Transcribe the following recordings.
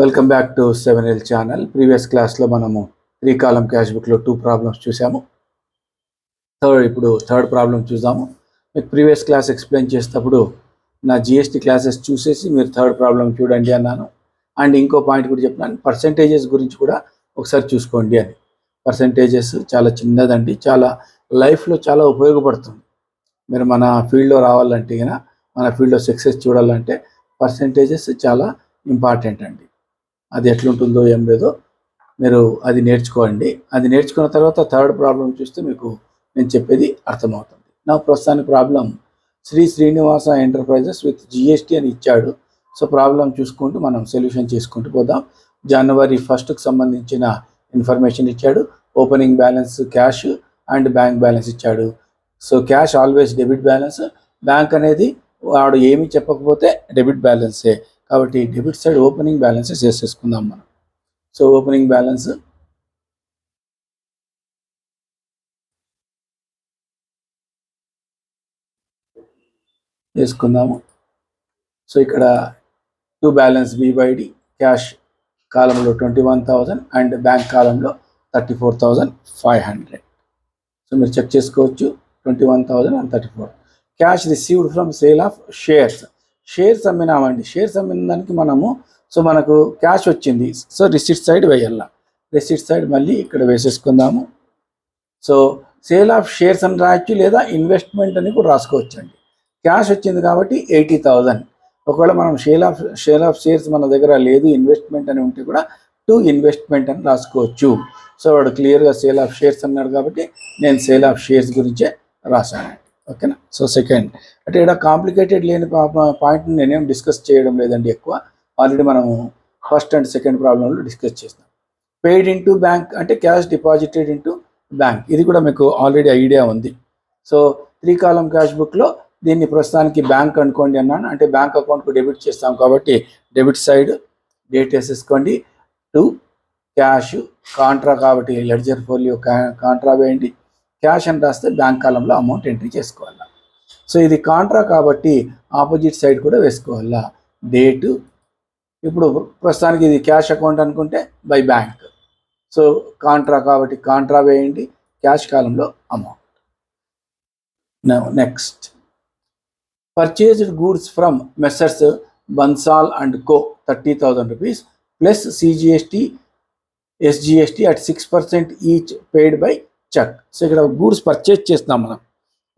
Welcome back to 7L channel. Previous క్లాస్లో మనము 3 కాలం cash బుక్లో 2 ప్రాబ్లమ్స్ చూసాము. ఇప్పుడు థర్డ్ ప్రాబ్లం చూద్దాము. మీకు ప్రీవియస్ క్లాస్ ఎక్స్ప్లెయిన్ చేసేటప్పుడు నా జిఎస్టీ క్లాసెస్ చూసేసి మీరు థర్డ్ ప్రాబ్లం చూడండి అన్నాను. అండ్ ఇంకో పాయింట్ కూడా చెప్పినాను, పర్సెంటేజెస్ గురించి కూడా ఒకసారి చూసుకోండి అని. పర్సెంటేజెస్ చాలా చిన్నదండి, చాలా లైఫ్లో చాలా ఉపయోగపడుతుంది. మీరు మన ఫీల్డ్లో రావాలంటే మన ఫీల్డ్లో సక్సెస్ చూడాలంటే పర్సెంటేజెస్ చాలా ఇంపార్టెంట్ అండి. అది ఎట్లుంటుందో ఏం లేదో మీరు అది నేర్చుకోండి. అది నేర్చుకున్న తర్వాత థర్డ్ ప్రాబ్లం చూస్తే మీకు నేను చెప్పేది అర్థమవుతుంది. నా ప్రస్తుతానికి problem Srinivasa enterprises with GST అని ఇచ్చాడు. సో ప్రాబ్లం చూసుకుంటూ మనం సొల్యూషన్ చేసుకుంటూ పోదాం. జనవరి 1కి సంబంధించిన ఇన్ఫర్మేషన్ ఇచ్చాడు. Opening balance cash and bank balance ఇచ్చాడు. So cash always debit balance, bank అనేది వాడు ఏమీ చెప్పకపోతే డెబిట్ బ్యాలెన్సే. కాబట్టి డెబిట్ సైడ్ ఓపెనింగ్ బ్యాలెన్సెస్ వేసేసుకుందాం మనం. సో ఓపెనింగ్ బ్యాలెన్స్ వేసుకుందాము. సో ఇక్కడ టు బ్యాలెన్స్ బి/డి, క్యాష్ కాలంలో 21,000 అండ్ బ్యాంక్ కాలంలో 34,500. సో మీరు చెక్ చేసుకోవచ్చు, 21,000 and 34. Cash received from sale of shares అమ్మినామండి. షేర్స్ అమ్మిన దానికి మనకు క్యాష్ వచ్చింది. సో రిసిప్ట్ సైడ్ వేయాల. రిసిప్ట్ సైడ్ మళ్ళీ ఇక్కడ వేసేసుకుందాము. సో సేల్ ఆఫ్ షేర్స్ అని రాయొచ్చు, లేదా ఇన్వెస్ట్మెంట్ అని కూడా రాసుకోవచ్చు అండి. క్యాష్ వచ్చింది కాబట్టి 80,000. ఒకవేళ మనం సేల్ ఆఫ్ షేర్స్ మన దగ్గర లేదు, ఇన్వెస్ట్మెంట్ అని ఉంటే కూడా టు ఇన్వెస్ట్మెంట్ అని రాసుకోవచ్చు. సో వాడు క్లియర్గా సేల్ ఆఫ్ షేర్స్ అన్నాడు కాబట్టి నేను సేల్ ఆఫ్ షేర్స్ గురించే రాశాను. ఓకేనా. సో సెకండ్ అంటే ఇక్కడ కాంప్లికేటెడ్ లేని పాయింట్ని నేనేం డిస్కస్ చేయడం లేదండి ఎక్కువ. ఆల్రెడీ మనము ఫస్ట్ అండ్ సెకండ్ ప్రాబ్లంలో డిస్కస్ చేస్తాం. పెయిడ్ ఇంటూ బ్యాంక్ అంటే క్యాష్ డిపాజిటెడ్ ఇంటూ బ్యాంక్, ఇది కూడా మీకు ఆల్రెడీ ఐడియా ఉంది. సో 3 కాలం క్యాష్ బుక్లో దీన్ని ప్రస్తుతానికి బ్యాంక్ అనుకోండి అన్నాను. అంటే బ్యాంక్ అకౌంట్కు డెబిట్ చేస్తాం కాబట్టి డెబిట్ సైడ్ డేట్ వేసేసుకోండి. టు క్యాష్ కాంట్రా కాబట్టి లెడ్జర్ ఫోలియో కాంట్రా వేయండి. క్యాష్ అని రాస్తే బ్యాంక్ కాలంలో అమౌంట్ ఎంట్రీ చేసుకోవాలా. సో ఇది కాంట్రా కాబట్టి ఆపోజిట్ సైడ్ కూడా వేసుకోవాలా. డేటు ఇప్పుడు ప్రస్తుతానికి ఇది క్యాష్ అకౌంట్ అనుకుంటే బై బ్యాంక్. సో కాంట్రా కాబట్టి కాంట్రా వేయండి, క్యాష్ కాలంలో amount. Next purchased goods from Messrs Bansal and co 30,000 rupees plus CGST SGST at 6% each paid by check. So ఇక్కడ గూడ్స్ పర్చేజ్ చేస్తాం మనం.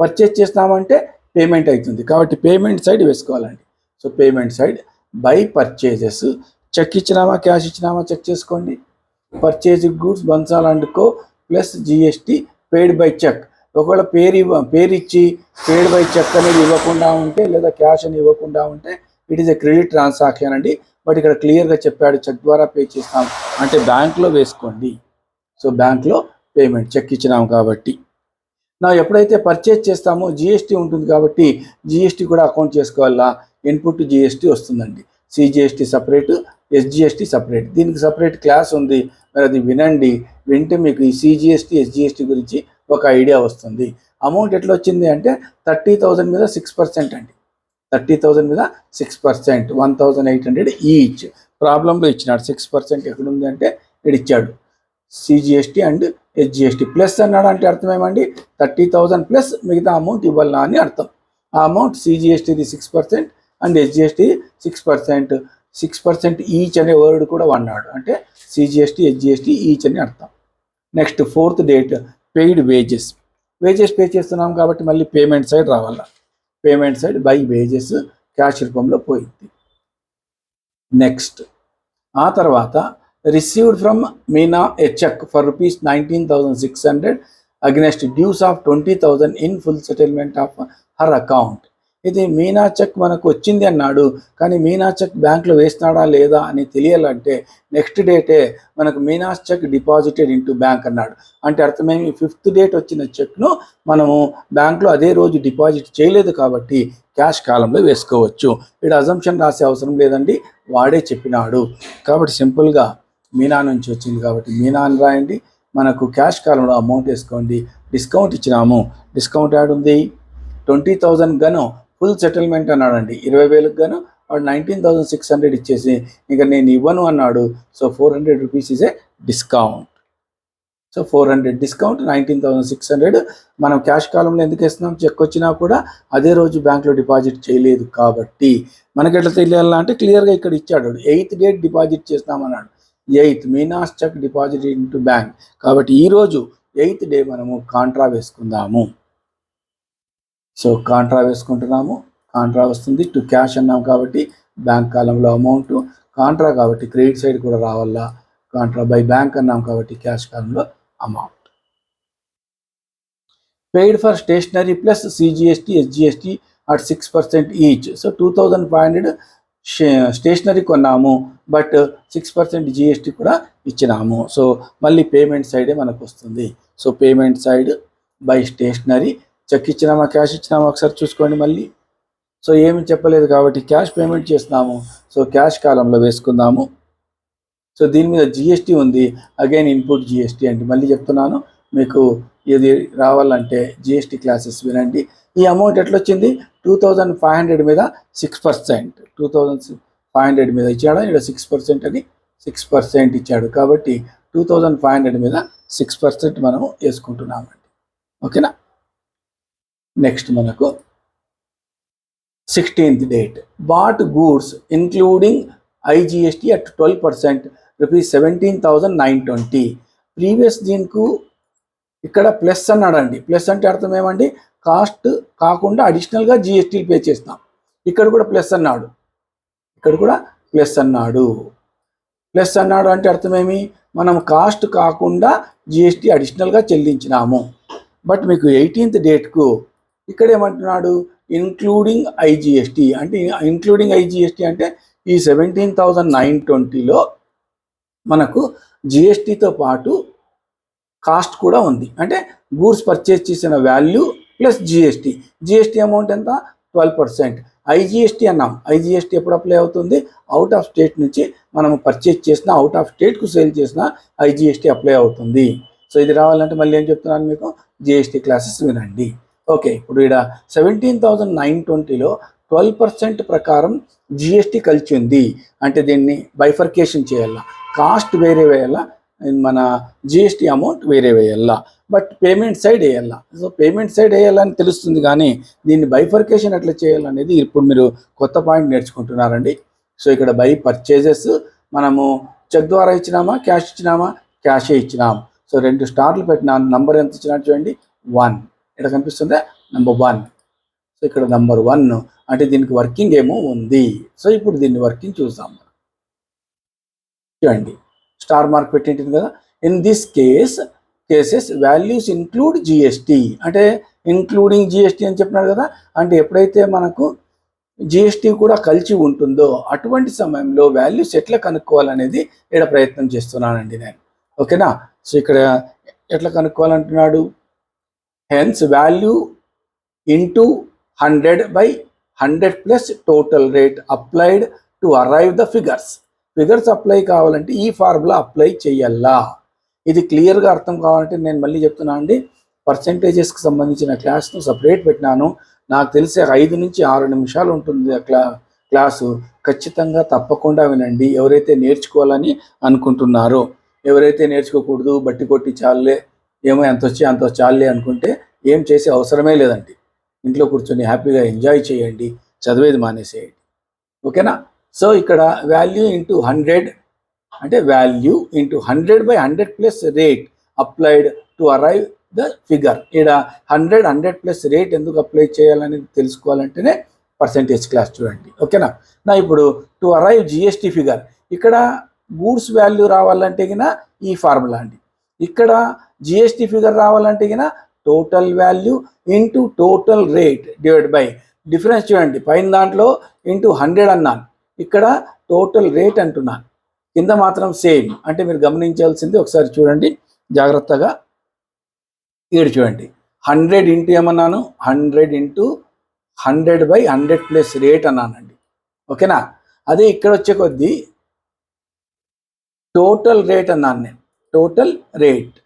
పర్చేజ్ చేస్తామంటే పేమెంట్ అవుతుంది కాబట్టి పేమెంట్ సైడ్ వేసుకోవాలండి. So payment side by purchases. Cheque ఇచ్చినామా cash ఇచ్చినామా check చేసుకోండి. Purchase goods Bansal and co plus GST paid by cheque. ఒకవేళ పేరు ఇచ్చి పెయిడ్ బై చెక్ అనేది ఇవ్వకుండా ఉంటే, లేదా క్యాష్ అని ఇవ్వకుండా ఉంటే it is a credit transaction అండి. బట్ ఇక్కడ క్లియర్గా చెప్పాడు చెక్ ద్వారా పే చేస్తాం అంటే బ్యాంక్లో వేసుకోండి. సో బ్యాంక్లో పేమెంట్ చెక్ ఇచ్చినాం కాబట్టి. నా ఎప్పుడైతే పర్చేజ్ చేస్తామో జిఎస్టీ ఉంటుంది కాబట్టి జిఎస్టీ కూడా అకౌంట్ చేసుకోవాలా. ఇన్పుట్ జిఎస్టీ వస్తుందండి. CGST separate, SGST separate. దీనికి సపరేట్ క్లాస్ ఉంది, మరి అది వినండి. వింటే మీకు ఈ సిజిఎస్టీ ఎస్జిఎస్టీ గురించి ఒక ఐడియా వస్తుంది. అమౌంట్ ఎట్లా వచ్చింది అంటే 30,000 మీద 6% అండి. 30,000 మీద 6%, 1,800 ఈచ్. ప్రాబ్లంలో ఇచ్చినాడు 6% ఎక్కడుంది అంటే ఇక్కడ ఇచ్చాడు. సిజిఎస్టీ అండ్ ఎస్జిఎస్టీ ప్లస్ అన్నాడు అంటే అర్థం ఏమండి, 30,000 ప్లస్ మిగతా అమౌంట్ ఇవ్వాలా అని అర్థం. ఆ అమౌంట్ సిజిఎస్టీది 6% అండ్ ఎస్జిఎస్టీ 6%. 6% ఈచ్ అనే వర్డ్ కూడా వాడినాడు అంటే సిజిఎస్టీ ఎస్జిఎస్టీ ఈచ్ అని అర్థం. Next fourth date paid wages pay చేస్తున్నాం కాబట్టి మళ్ళీ పేమెంట్ సైడ్ రావాలా. Payment side by wages cash రూపంలో పోయింది. నెక్స్ట్ ఆ తర్వాత received from Meena a cheque for rupees 19,600 against dues of 20,000 in full settlement of her account. ఇది మీనా చెక్ మనకు వచ్చింది అన్నాడు, కానీ మీనా చెక్ బ్యాంక్లో వేస్తున్నాడా లేదా అని తెలియాలంటే నెక్స్ట్ డేటే మనకు Meena cheque deposited into bank అన్నాడు. అంటే అర్థమేమి, 5th డేట్ వచ్చిన చెక్ను మనము బ్యాంక్లో అదే రోజు డిపాజిట్ చేయలేదు కాబట్టి క్యాష్ కాలంలో వేసుకోవచ్చు. ఇక్కడ అజంప్షన్ రాసే అవసరం లేదండి, వాడే చెప్పినాడు. కాబట్టి సింపుల్గా మీనా నుంచి వచ్చింది కాబట్టి మీనా అని రాయండి. మనకు క్యాష్ కాలంలో అమౌంట్ వేసుకోండి. డిస్కౌంట్ ఇచ్చినాము, డిస్కౌంట్ యాడ్ ఉంది. 20,000 గాను ఫుల్ సెటిల్మెంట్ అన్నాడండి. 20,000 గాను వాడు 19,600 ఇచ్చేసి ఇంకా నేను ఇవ్వను అన్నాడు. So 400 rupees is a discount. So 400 discount 19,600. మనం క్యాష్ కాలంలో ఎందుకు వేస్తున్నాం? చెక్ వచ్చినా కూడా అదే రోజు బ్యాంక్లో డిపాజిట్ చేయలేదు కాబట్టి మనకి ఎట్లా తెలియాలంటే క్లియర్గా ఇక్కడ ఇచ్చాడు. 8th డేట్ డిపాజిట్ చేస్తామన్నాడు. 8th means cheque deposit into bank. కాబట్టి ఈరోజు 8th డే మనము కాంట్రా వేసుకుందాము. సో కాంట్రా వేసుకుంటున్నాము. కాంట్రా వస్తుంది. టు క్యాష్ అన్నాం కాబట్టి బ్యాంక్ కాలంలో అమౌంట్, కాంట్రా కాబట్టి క్రెడిట్ సైడ్ కూడా రావాలా. కాంట్రా బై బ్యాంక్ అన్నాం కాబట్టి క్యాష్ కాలంలో amount. Paid for stationery plus CGST SGST at 6% each. So 2,500 stationery కొన్నాము, బట్ 6% GST కూడా ఇచ్చినాము. సో మళ్ళీ పేమెంట్ సైడే మనకు వస్తుంది. So payment side by stationery. Cheque ఇచ్చినామా క్యాష్ ఇచ్చినామా ఒకసారి చూసుకోండి మళ్ళీ. సో ఏమి చెప్పలేదు కాబట్టి క్యాష్ పేమెంట్ చేస్తున్నాము. సో క్యాష్ కాలంలో వేసుకుందాము. సో దీని మీద GST ఉంది. అగైన్ ఇన్పుట్ GST అండి. మళ్ళీ చెప్తున్నాను, మీకు ఇది రావాలంటే GST క్లాసెస్ వినండి. ఈ అమౌంట్ ఎట్లా వచ్చింది? 2,500 మీద 6%. 2,500 మీద ఇచ్చాడా? ఇక్కడ 6% అని 6% ఇచ్చాడు కాబట్టి 2,500 మీద 6% మనం వేసుకుంటున్నామండి. ఓకేనా? నెక్స్ట్ మనకు 16th date. Bought goods including IGST at 12% rupees 17,920. Previous దీనికి ఇక్కడ ప్లస్ అన్నాడండి. ప్లస్ అంటే అర్థం ఏమండి? కాస్ట్ కాకుండా అడిషనల్గా GST పే చేస్తాం. ఇక్కడ కూడా ప్లస్ అన్నాడు. ఇక్కడ కూడా ప్లస్ అన్నాడు. ప్లస్ అన్నాడు అంటే అర్థమేమి? మనం కాస్ట్ కాకుండా GST అడిషనల్గా చెల్లించినాము. బట్ మీకు 18th డేట్కు ఇక్కడ ఏమంటున్నాడు? Including IGST. అంటే ఇంక్లూడింగ్ IGST అంటే ఈ 17,920లో మనకు GSTతో పాటు కాస్ట్ కూడా ఉంది. అంటే గూడ్స్ పర్చేస్ చేసిన వాల్యూ ప్లస్ GST అమౌంట్ ఎంత? 12%. IGST అన్నాం. IGST ఎప్పుడు అప్లై అవుతుంది? అవుట్ ఆఫ్ స్టేట్ నుంచి మనం పర్చేస్ చేసిన, అవుట్ ఆఫ్ స్టేట్కు సేల్ చేసిన IGST అప్లై అవుతుంది. సో ఇది రావాలంటే మళ్ళీ ఏం చెప్తున్నాను మీకు? GST క్లాసెస్ వినండి. ఓకే, ఇప్పుడు ఇక్కడ 17,920లో 12% ప్రకారం GST కలిసి ఉంది. అంటే దీన్ని బైఫర్కేషన్ చేయాల. కాస్ట్ వేరే వేయాలా, మన GST అమౌంట్ వేరే వేయాలా, బట్ పేమెంట్ సైడ్ వేయాలా. సో పేమెంట్ సైడ్ వేయాలని తెలుస్తుంది, కానీ దీన్ని బైఫర్కేషన్ ఎట్లా చేయాలనేది ఇప్పుడు మీరు కొత్త పాయింట్ నేర్చుకుంటున్నారండి. సో ఇక్కడ బై పర్చేజెస్ మనము చెక్ ద్వారా ఇచ్చినామా, క్యాష్ ఇచ్చినామా? క్యాషే ఇచ్చినాం. సో 2 స్టార్లు పెట్టినా. నంబర్ ఎంత ఇచ్చినట్టు చూడండి, 1. ఇక్కడ కనిపిస్తుందా? నంబర్ 1. సో ఇక్కడ నంబర్ 1 అంటే దీనికి వర్కింగ్ ఏమో ఉంది. సో ఇప్పుడు దీన్ని వర్కింగ్ చూద్దాం. చూడండి, స్టార్ మార్క్ పెట్టింటుంది కదా. In this cases values include GST. అంటే ఇంక్లూడింగ్ GST అని చెప్పినాడు కదా. అంటే ఎప్పుడైతే మనకు GST కూడా కలిసి ఉంటుందో అటువంటి సమయంలో వాల్యూస్ ఎట్లా కనుక్కోవాలనేది ఇక్కడ ప్రయత్నం చేస్తున్నానండి నేను. ఓకేనా? సో ఇక్కడ ఎట్లా కనుక్కోవాలంటున్నాడు? Hence value into 100/100 plus total rate applied to arrive the figures apply కావాలంటే ఈ ఫార్ములా అప్లై చేయాలా. ఇది క్లియర్గా అర్థం కావాలంటే నేను మళ్ళీ చెప్తున్నా అండి, పర్సెంటేజెస్కి సంబంధించిన క్లాస్ను సపరేట్ పెట్టినాను. నాకు తెలిసి 5 నుంచి 6 నిమిషాలు ఉంటుంది క్లాసు. ఖచ్చితంగా తప్పకుండా వినండి. ఎవరైతే నేర్చుకోవాలని అనుకుంటున్నారో, ఎవరైతే నేర్చుకోకూడదు బట్టి కొట్టి చాలే, ఏమో ఎంత వచ్చి అంత చాలే అనుకుంటే ఏం చేసే అవసరమే లేదండి. ఇంట్లో కూర్చొని హ్యాపీగా ఎంజాయ్ చేయండి, చదివేది మానేసేయండి. ఓకేనా? సో ఇక్కడ వాల్యూ ఇంటూ 100 అంటే value into 100/100 plus rate applied to arrive the figure. ఇక్కడ 100 ప్లస్ రేట్ ఎందుకు అప్లై చేయాలనేది తెలుసుకోవాలంటేనే పర్సెంటేజ్ క్లాస్ చూడండి. ఓకేనా? నా ఇప్పుడు టు అరైవ్ GST ఫిగర్, ఇక్కడ గూడ్స్ వాల్యూ రావాలంటే గిన ఈ ఫార్ములా అండి. ఇక్కడ GST ఫిగర్ రావాలంటే గిన total value into total rate divide by difference. చూడండి, పైన దాంట్లో ఇంటూ 100 అన్నాను, ఇక్కడ టోటల్ రేట్ అంటున్నాను, కింద మాత్రం సేమ్. అంటే మీరు గమనించాల్సింది ఒకసారి చూడండి జాగ్రత్తగా. ఇక్కడ చూడండి, 100 ఇంటూ ఏమన్నాను? 100 ఇంటూ 100/100 ప్లస్ రేట్ అన్నానండి. ఓకేనా? అదే ఇక్కడ వచ్చే కొద్దీ టోటల్ రేట్ అన్నాను నేను. టోటల్ రేట్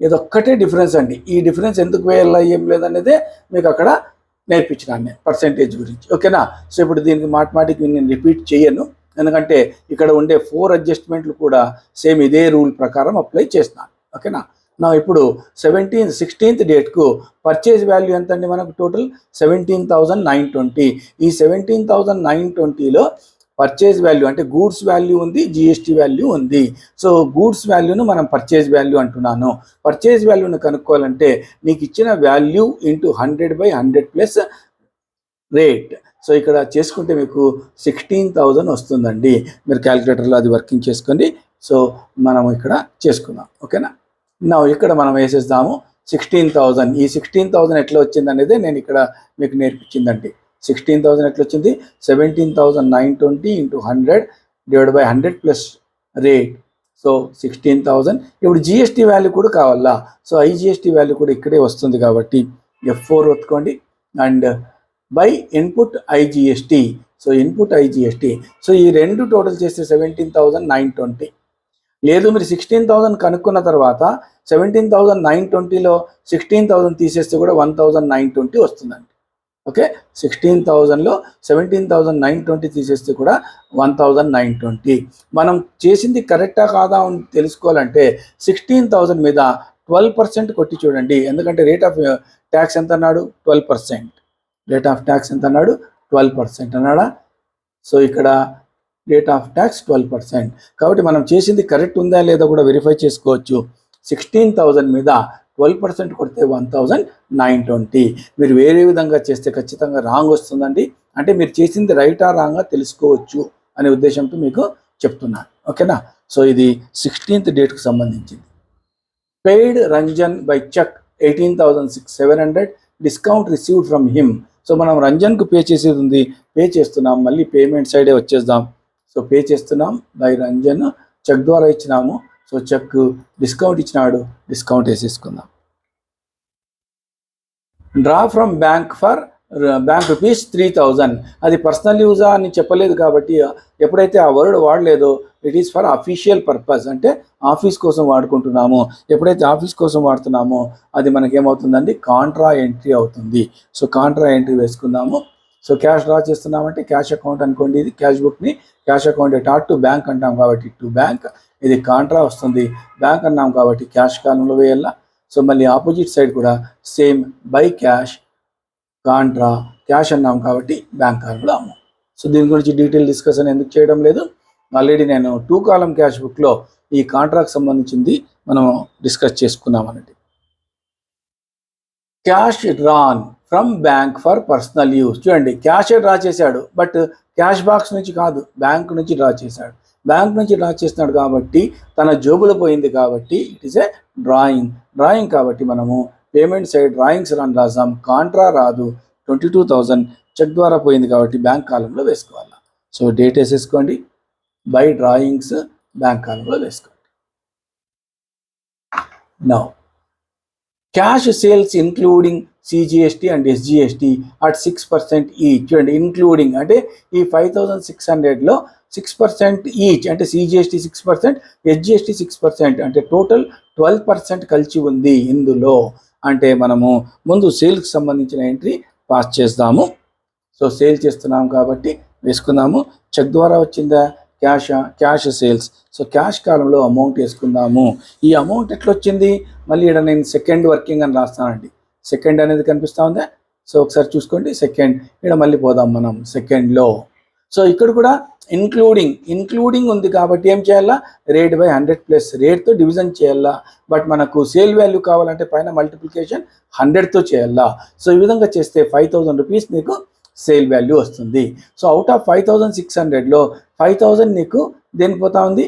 ఇదొక్కటే డిఫరెన్స్ అండి. ఈ డిఫరెన్స్ ఎందుకు వేయాలా ఏం లేదనేదే మీకు అక్కడ నేర్పించినాను నేను పర్సెంటేజ్ గురించి. ఓకేనా? సో ఇప్పుడు దీనికి మాథమెటిక్ నేను రిపీట్ చేయను, ఎందుకంటే ఇక్కడ ఉండే 4 అడ్జస్ట్మెంట్లు కూడా సేమ్ ఇదే రూల్ ప్రకారం అప్లై చేస్తున్నాను. ఓకేనా? నా ఇప్పుడు 16th డేట్కు పర్చేజ్ వాల్యూ ఎంత అండి మనకు? టోటల్ 17,920. ఈ 17,920లో పర్చేజ్ వాల్యూ అంటే గూడ్స్ వాల్యూ ఉంది, జిఎస్టీ వాల్యూ ఉంది. సో గూడ్స్ వాల్యూను మనం పర్చేజ్ వాల్యూ అంటున్నాను. పర్చేజ్ వాల్యూను కనుక్కోవాలంటే నీకు ఇచ్చిన value into 100/100 plus rate. So ఇక్కడ చేసుకుంటే మీకు 16,000 వస్తుందండి. మీరు క్యాలిక్యులేటర్లో అది వర్కింగ్ చేసుకోండి. సో మనం ఇక్కడ చేసుకుందాం. ఓకేనా? నా ఇక్కడ మనం వేసేద్దాము 16,000. ఈ 16,000 ఎట్లా వచ్చింది అనేది నేను ఇక్కడ మీకు నేర్పించిందండి. 16,000 ఎట్లా వచ్చింది? 17,920 ఇంటూ 100/100 ప్లస్ రేట్. సో 16,000. ఇప్పుడు జిఎస్టీ వాల్యూ కూడా కావాలా? సో ఐజిఎస్టీ వాల్యూ కూడా ఇక్కడే వస్తుంది కాబట్టి F4 ఒత్తుకోండి and by input IGST. So input IGST. So ఈ రెండు టోటల్ చేస్తే 17,920. లేదు మీరు 16,000 కనుక్కున్న తర్వాత 17,920లో 16,000 తీసేస్తే కూడా 1,920 వస్తుందండి. ఓకే, 16,000లో 17,920 తీసేస్తే కూడా 1,920. మనం చేసింది కరెక్టా కాదా అని తెలుసుకోవాలంటే 16,000 మీద 12% కొట్టి చూడండి. ఎందుకంటే రేట్ ఆఫ్ ట్యాక్స్ ఎంత అన్నాడు? 12%. రేట్ ఆఫ్ ట్యాక్స్ ఎంత అన్నాడు? 12% అన్నాడా? సో ఇక్కడ రేట్ ఆఫ్ ట్యాక్స్ 12%. కాబట్టి మనం చేసింది కరెక్ట్ ఉందా లేదా కూడా వెరిఫై చేసుకోవచ్చు. 16,000 మీద 12% కొడితే 1,920. మీరు వేరే విధంగా చేస్తే ఖచ్చితంగా రాంగ్ వస్తుందండి. అంటే మీరు చేసింది రైటా రాంగా తెలుసుకోవచ్చు అనే ఉద్దేశంతో మీకు చెప్తున్నాను. ఓకేనా? సో ఇది 16th డేట్కు సంబంధించింది. Paid Ranjan by cheque 18,700 discount received from him. So మనం రంజన్కు పే చేసేది ఉంది, పే చేస్తున్నాం. మళ్ళీ పేమెంట్ సైడే వచ్చేద్దాం. సో పే చేస్తున్నాం బై రంజన్, చెక్ ద్వారా ఇచ్చినాము. సో చెక్ డిస్కౌంట్ ఇచ్చినాడు, డిస్కౌంట్ వేసేసుకుందాం. Draw from bank for bank ₹3,000. అది పర్సనల్ యూజా అని చెప్పలేదు కాబట్టి ఎప్పుడైతే ఆ వర్డ్ వాడలేదో it is for official purpose, అంటే ఆఫీస్ కోసం వాడుకుంటున్నాము. ఎప్పుడైతే ఆఫీస్ కోసం వాడుతున్నామో అది మనకేమవుతుందండి? కాంట్రా ఎంట్రీ అవుతుంది. సో కాంట్రా ఎంట్రీ వేసుకుందాము. సో క్యాష్ డ్రా చేస్తున్నామంటే క్యాష్ అకౌంట్ అనుకోండి. ఇది క్యాష్ బుక్ని క్యాష్ అకౌంట్ టాట్ టు బ్యాంక్ అంటాం కాబట్టి టు బ్యాంక్. ఇది కాంట్రా వస్తుంది. బ్యాంక్ అన్నాం కాబట్టి క్యాష్ కాలంలో వేయాల. సో మళ్ళీ ఆపోజిట్ సైడ్ కూడా same by cash Contra, cash అన్నాం కాబట్టి బ్యాంక్ కాలంలో అమ్ము. సో దీని గురించి డీటెయిల్ డిస్కషన్ ఎందుకు చేయడం లేదు, ఆల్రెడీ నేను 2 కాలమ్ క్యాష్ బుక్లో ఈ కాంట్రాక్ట్ సంబంధించింది మనం డిస్కస్ చేసుకున్నాం అన్నది. Cash drawn from bank for personal use. చూడండి, క్యాషే డ్రా చేశాడు, బట్ క్యాష్ బాక్స్ నుంచి కాదు, బ్యాంక్ నుంచి డ్రా చేశాడు. బ్యాంక్ నుంచి డ్రా చేస్తున్నాడు కాబట్టి తన జోబులో పోయింది కాబట్టి ఇట్ ఈస్ ఏ డ్రాయింగ్ కాబట్టి మనము పేమెంట్ సైడ్ డ్రాయింగ్స్ రన్ రాసాం. కాంట్రా రాదు. 22,000 చెక్ ద్వారా పోయింది కాబట్టి బ్యాంక్ కాలంలో వేసుకోవాలి. సో డేట్ వేసేసుకోండి, బై డ్రాయింగ్స్ బ్యాంక్ కాలంలో వేసుకోండి. Now cash sales including CGST and SGST at 6% each. చూడండి, ఇంక్లూడింగ్ అంటే ఈ 5,600లో 6% ఈచ్ అంటే CGST 6%, SGST 6% అంటే టోటల్ 12% కలిసి ఉంది ఇందులో. అంటే మనము ముందు సేల్కి సంబంధించిన ఎంట్రీ పాస్ చేస్తాము. సో సేల్ చేస్తున్నాం కాబట్టి వేసుకుందాము. చెక్ ద్వారా వచ్చిందా? Cash sales. సో క్యాష్ కాలంలో అమౌంట్ వేసుకుందాము. ఈ అమౌంట్ ఎట్లా వచ్చింది? మళ్ళీ ఇక్కడ నేను సెకండ్ వర్కింగ్ అని రాస్తానండి. సెకండ్ అనేది కనిపిస్తూ ఉందా? సో ఒకసారి చూసుకోండి. సెకండ్ ఇక్కడ మళ్ళీ పోదాం మనం సెకండ్లో. సో ఇక్కడ కూడా ఇంక్లూడింగ్ ఉంది కాబట్టి ఏం చేయాలా? రేట్ బై 100 ప్లస్ రేట్తో డివిజన్ చేయాలా. బట్ మనకు సేల్ వాల్యూ కావాలంటే పైన మల్టిప్లికేషన్ 100తో చేయాలా. సో ఈ విధంగా చేస్తే 5,000 రూపీస్ నీకు సేల్ వాల్యూ వస్తుంది. సో అవుట్ ఆఫ్ 5,600లో 5,000 నీకు దేనికి పోతా ఉంది?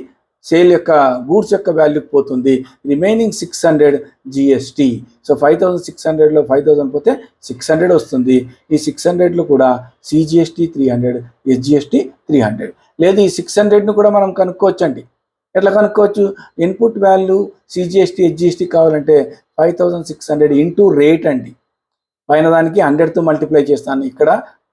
సేల్ యొక్క గూడ్స్ యొక్క వాల్యూకి పోతుంది. Remaining 600 GST. సో 5,600లో 5,000 పోతే 600 వస్తుంది. ఈ 600లో కూడా CGST 300, SGST 300. లేదు, ఈ 600ను కూడా మనం కనుక్కోవచ్చండి. ఎట్లా కనుక్కోవచ్చు? ఇన్పుట్ వాల్యూ CGST SGST కావాలంటే 5,600 ఇంటూ రేట్ అండి. పైన దానికి 100తో మల్టిప్లై చేస్తాను, ఇక్కడ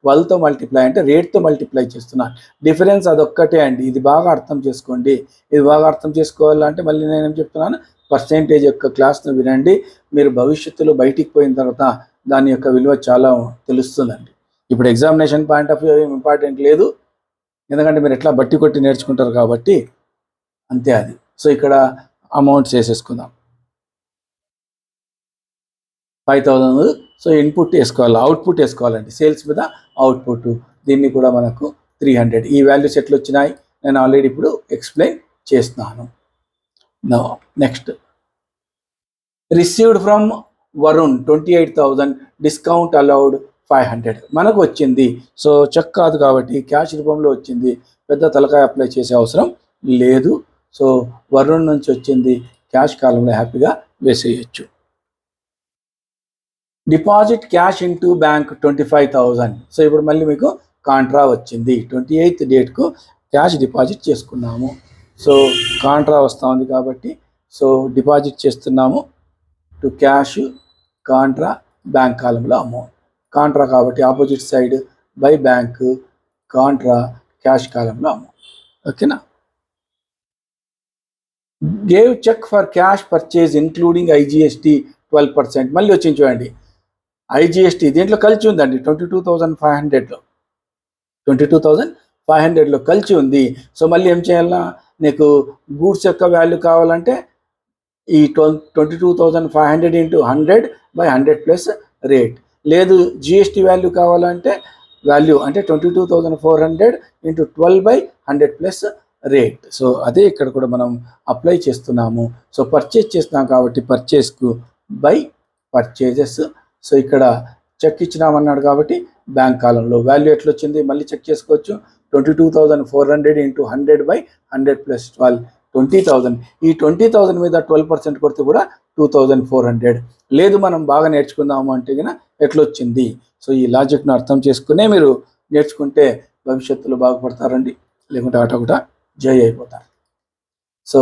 12తో మల్టిప్లై అంటే రేట్తో మల్టిప్లై చేస్తున్నాను. డిఫరెన్స్ అదొక్కటే అండి. ఇది బాగా అర్థం చేసుకోండి. ఇది బాగా అర్థం చేసుకోవాలంటే మళ్ళీ నేనేం చెప్తున్నాను, పర్సెంటేజ్ యొక్క క్లాస్ను వినండి. మీరు భవిష్యత్తులో బయటికి పోయిన తర్వాత దాని యొక్క విలువ చాలా తెలుస్తుందండి. ఇప్పుడు examination point of view important లేదు, ఎందుకంటే మీరు ఎట్లా బట్టి కొట్టి నేర్చుకుంటారు కాబట్టి అంతే అది. సో ఇక్కడ అమౌంట్స్ వేసేసుకుందాం. 5,000. సో ఇన్పుట్ వేసుకోవాలి, అవుట్పుట్ వేసుకోవాలండి. సేల్స్ మీద అవుట్పుట్, దీన్ని కూడా మనకు 300. ఈ వాల్యూస్ ఎట్లా వచ్చినాయి నేను ఆల్రెడీ ఇప్పుడు ఎక్స్ప్లెయిన్ చేస్తున్నాను. Next received from Varun 28,000, discount allowed 500 మనకు వచ్చింది. సో చెక్ కాదు కాబట్టి క్యాష్ రూపంలో వచ్చింది, పెద్ద తలకాయ అప్లై చేసే అవసరం లేదు. సో వరుణ్ నుంచి వచ్చింది, క్యాష్ కాలంలో హ్యాపీగా వేసేయచ్చు. Deposit cash into bank 25,000. So ఇప్పుడు మళ్ళీ మీకు కాంట్రా వచ్చింది. 28th డేట్కు క్యాష్ డిపాజిట్ చేసుకున్నాము. సో కాంట్రా వస్తూ ఉంది కాబట్టి సో డిపాజిట్ చేస్తున్నాము టు క్యాష్, కాంట్రా, బ్యాంక్ కాలంలో అమౌంట్. కాంట్రా కాబట్టి opposite side by bank, contra cash కాలంలో అమౌంట్. ఓకేనా. Gave cheque for cash purchase including IGST 12%. మళ్ళీ వచ్చింది చూడండి, ఐజిఎస్టీ దీంట్లో కలిసి ఉందండి. 22,500లో 22,500లో కలిసి ఉంది. సో మళ్ళీ ఏం చేయాలన్నా, నీకు గూడ్స్ యొక్క వాల్యూ కావాలంటే ఈ 22,500 ఇంటూ 100/100 ప్లస్ రేట్. లేదు జిఎస్టీ వాల్యూ కావాలంటే వాల్యూ అంటే 22,400 ఇంటూ 12/100 ప్లస్ రేట్. సో అదే ఇక్కడ కూడా మనం అప్లై చేస్తున్నాము. సో పర్చేజ్ చేస్తున్నాం కాబట్టి పర్చేస్కు బై పర్చేజెస్. సో ఇక్కడ చెక్ ఇచ్చినామన్నాడు కాబట్టి బ్యాంక్ కాలంలో వాల్యూ ఎట్లా వచ్చింది మళ్ళీ చెక్ చేసుకోవచ్చు. 22,400 ఇంటూ 100/100 ప్లస్ 12, 20,000. ఈ 20,000 మీద 12% కొడితే కూడా 2,400. లేదు మనం బాగా నేర్చుకుందాము అంటే కనుక ఎట్లొచ్చింది. సో ఈ లాజిక్ను అర్థం చేసుకునే మీరు నేర్చుకుంటే భవిష్యత్తులో బాగుపడతారండి, లేకుంటే ఆటోకట జై అయిపోతారు. సో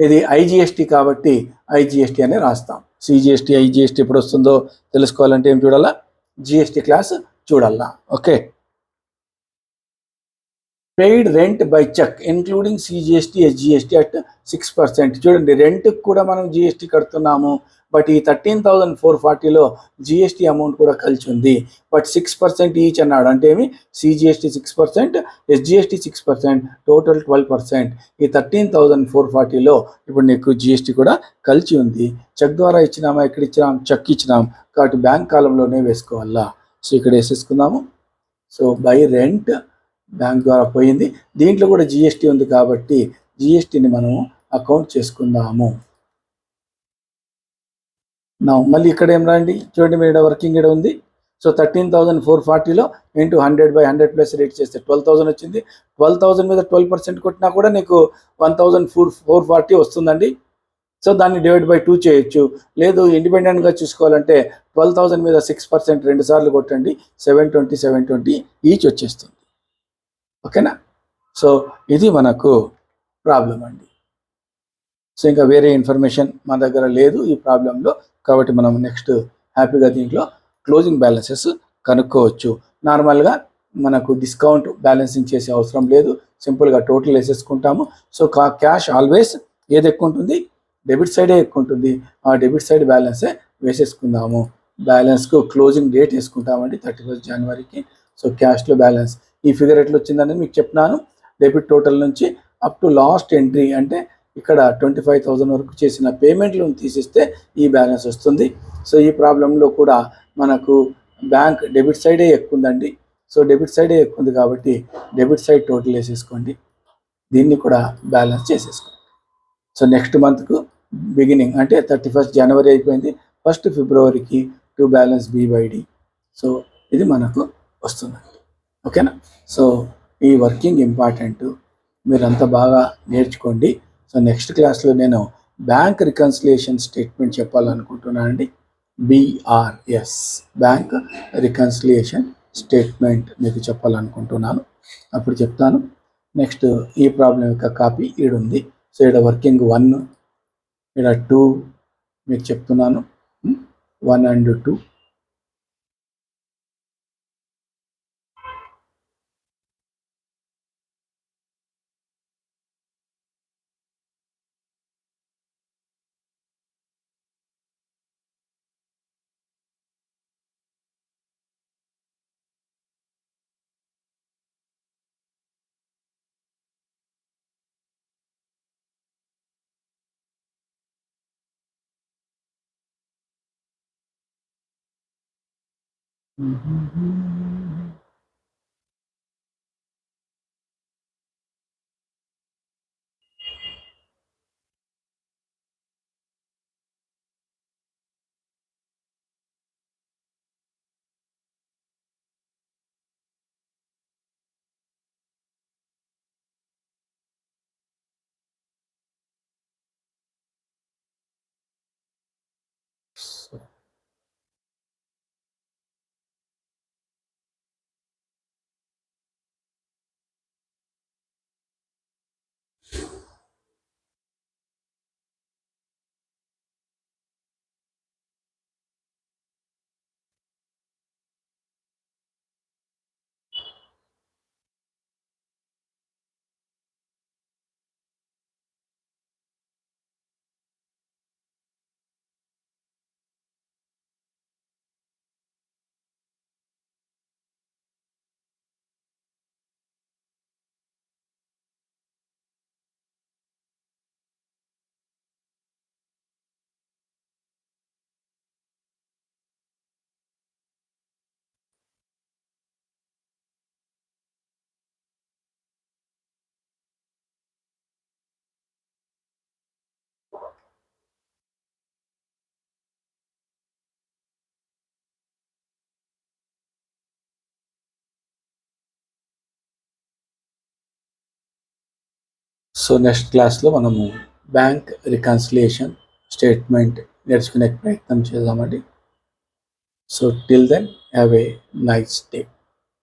ఇది ఐజిఎస్టీ కాబట్టి ఐజిఎస్టీ అనే రాస్తాం. సిజిఎస్టీ ఐజిఎస్టీ ఎప్పుడు వస్తుందో తెలుసుకోవాలంటే ఏం చూడాలా, జిఎస్టీ క్లాస్ చూడాలా. Okay. Paid rent by cheque including CGST SGST at 6%. చూడండి, రెంట్కి కూడా మనం జిఎస్టీ కడుతున్నాము, బట్ ఈ 13,440లో జిఎస్టీ అమౌంట్ కూడా కలిసి ఉంది. బట్ 6% ఈచ్ అన్నాడు అంటే ఏమి, సిజిఎస్టీ 6%, ఎస్జిఎస్టీ 6%, టోటల్ 12%. ఈ 13,440లో ఇప్పుడు నీకు జిఎస్టీ కూడా కలిసి ఉంది. చెక్ ద్వారా ఇచ్చినామా, ఎక్కడ ఇచ్చినాం, చెక్ ఇచ్చినాం కాబట్టి బ్యాంక్ కాలంలోనే వేసుకోవాలా. సో ఇక్కడ వేసేసుకుందాము. సో బై రెంట్ బ్యాంక్ ద్వారా పోయింది, దీంట్లో కూడా జిఎస్టీ ఉంది కాబట్టి జిఎస్టీని మనం అకౌంట్ చేసుకుందాము. నా మళ్ళీ ఇక్కడ ఏం రాండి, చూడండి మీరు వర్కింగ్ ఇక్కడ ఉంది. సో 13,440లో ఇంటూ 100/100 ప్లస్ రేట్ చేస్తే 12,000 వచ్చింది. 12,000 మీద 12% కొట్టినా కూడా నీకు 1,440 వస్తుందండి. సో దాన్ని డివైడ్ బై 2 చేయొచ్చు. లేదు ఇండిపెండెంట్గా చూసుకోవాలంటే 12,000 మీద 6% 2 సార్లు కొట్టండి, 720 ఈచ్ వచ్చేస్తుంది. ఓకేనా. సో ఇది మనకు ప్రాబ్లం అండి. సో ఇంకా వేరే ఇన్ఫర్మేషన్ మన దగ్గర లేదు ఈ ప్రాబ్లంలో కాబట్టి మనం నెక్స్ట్ హ్యాపీగా దీంట్లో క్లోజింగ్ బ్యాలెన్సెస్ కనుక్కోవచ్చు. నార్మల్గా మనకు డిస్కౌంట్ బ్యాలెన్సింగ్ చేసే అవసరం లేదు, సింపుల్గా టోటల్ వేసేసుకుంటాము. సో క్యాష్ ఆల్వేస్ ఏది ఎక్కువ ఉంటుంది, డెబిట్ సైడే ఎక్కువ ఉంటుంది. ఆ డెబిట్ సైడ్ బ్యాలెన్సే వేసేసుకుందాము. బ్యాలెన్స్కు క్లోజింగ్ డేట్ వేసుకుంటామండి 31st జనవరికి. సో క్యాష్లో బ్యాలెన్స్ ఈ ఫిగర్ ఎట్లా వచ్చిందని మీకు చెప్పినాను. డెబిట్ టోటల్ నుంచి అప్ టు లాస్ట్ ఎంట్రీ అంటే ఇక్కడ 25,000 వరకు చేసిన పేమెంట్లను తీసిస్తే ఈ బ్యాలెన్స్ వస్తుంది. సో ఈ ప్రాబ్లంలో కూడా మనకు బ్యాంక్ డెబిట్ సైడే ఎక్కువ ఉందండి. సో డెబిట్ సైడే ఎక్కువ ఉంది కాబట్టి డెబిట్ సైడ్ టోటల్ వేసేసుకోండి, దీన్ని కూడా బ్యాలెన్స్ చేసేసుకోండి. సో నెక్స్ట్ మంత్కు బిగినింగ్ అంటే 31st జనవరి అయిపోయింది, 1st ఫిబ్రవరికి టు బ్యాలెన్స్ బి/డి. సో ఇది మనకు వస్తుందండి. ఓకేనా. సో ఈ వర్కింగ్ ఇంపార్టెంట్, మీరంతా బాగా నేర్చుకోండి. సో నెక్స్ట్ క్లాస్లో నేను బ్యాంక్ రికన్సిలియేషన్ స్టేట్మెంట్ చెప్పాలనుకుంటున్నానండి. బిఆర్ఎస్ బ్యాంక్ రికన్సిలియేషన్ స్టేట్మెంట్ మీకు చెప్పాలనుకుంటున్నాను, అప్పుడు చెప్తాను. నెక్స్ట్ ఈ ప్రాబ్లం యొక్క కాపీ ఈడుంది. సో ఇక్కడ వర్కింగ్ 1, ఇక్కడ 2 మీకు చెప్తున్నాను, 1 and 2. సో నెక్స్ట్ క్లాస్లో మనము బ్యాంక్ రికన్సిలియేషన్ స్టేట్మెంట్ నేర్చుకునే ప్రయత్నం చేద్దామండి. So till then have a nice day.